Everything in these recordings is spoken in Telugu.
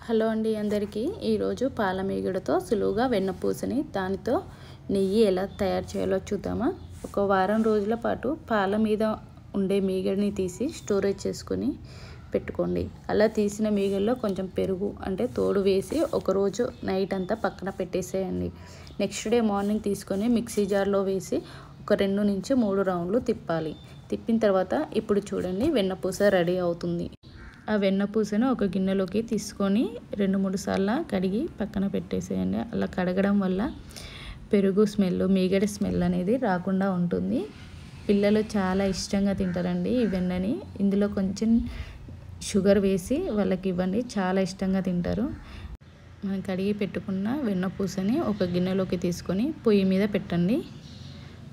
హలో అండి అందరికీ ఈరోజు పాల మీగడతో సులువుగా వెన్నపూసని దానితో నెయ్యి ఎలా తయారు చేయాలో చూద్దామా. ఒక వారం రోజుల పాటు పాల మీద ఉండే మీగడని తీసి స్టోరేజ్ చేసుకొని పెట్టుకోండి. అలా తీసిన మీగడలో కొంచెం పెరుగు అంటే తోడు వేసి ఒకరోజు నైట్ అంతా పక్కన పెట్టేసేయండి. నెక్స్ట్ డే మార్నింగ్ తీసుకొని మిక్సీ జార్లో వేసి ఒక 2 నుంచి 3 రౌండ్లు తిప్పాలి. తిప్పిన తర్వాత ఇప్పుడు చూడండి వెన్నపూస రెడీ అవుతుంది. ఆ వెన్నపూసను ఒక గిన్నెలోకి తీసుకొని 2-3 సార్లు కడిగి పక్కన పెట్టేసేయండి. అలా కడగడం వల్ల పెరుగు స్మెల్, మీగడ స్మెల్ అనేది రాకుండా ఉంటుంది. పిల్లలు చాలా ఇష్టంగా తింటారండి ఈ వెన్నని. ఇందులో కొంచెం షుగర్ వేసి వాళ్ళకి ఇవ్వండి, చాలా ఇష్టంగా తింటారు. మనం కడిగి పెట్టుకున్న వెన్నపూసని ఒక గిన్నెలోకి తీసుకొని పొయ్యి మీద పెట్టండి.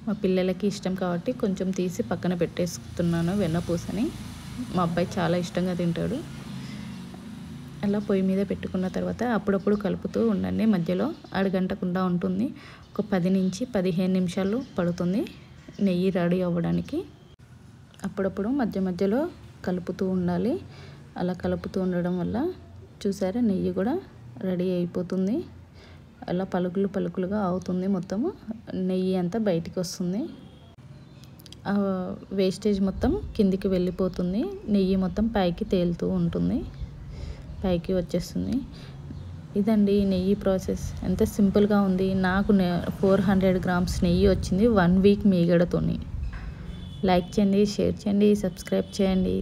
మా పిల్లలకి ఇష్టం కాబట్టి కొంచెం తీసి పక్కన పెట్టేస్తున్నాను వెన్నపూసని. మా అబ్బాయి చాలా ఇష్టంగా తింటాడు. అలా పొయ్యి మీద పెట్టుకున్న తర్వాత అప్పుడప్పుడు కలుపుతూ ఉండండి. మధ్యలో అడగంటకుండా ఉంటుంది. ఒక 10 నుంచి 15 నిమిషాలు పడుతుంది నెయ్యి రెడీ అవ్వడానికి. అప్పుడప్పుడు మధ్యలో కలుపుతూ ఉండాలి. అలా కలుపుతూ ఉండడం వల్ల చూసారా నెయ్యి కూడా రెడీ అయిపోతుంది. అలా పలుకులుగా అవుతుంది. మొత్తము నెయ్యి అంతా బయటికి వస్తుంది. వేస్టేజ్ మొత్తం కిందికి వెళ్ళిపోతుంది. నెయ్యి మొత్తం పైకి తేలుతూ ఉంటుంది, పైకి వచ్చేస్తుంది. ఇదండి నెయ్యి ప్రాసెస్. ఎంత సింపుల్గా ఉంది. నాకు 400 గ్రామ్స్ నెయ్యి వచ్చింది 1 వీక్ మీగడతోని. లైక్ చేయండి, షేర్ చేయండి, సబ్స్క్రైబ్ చేయండి.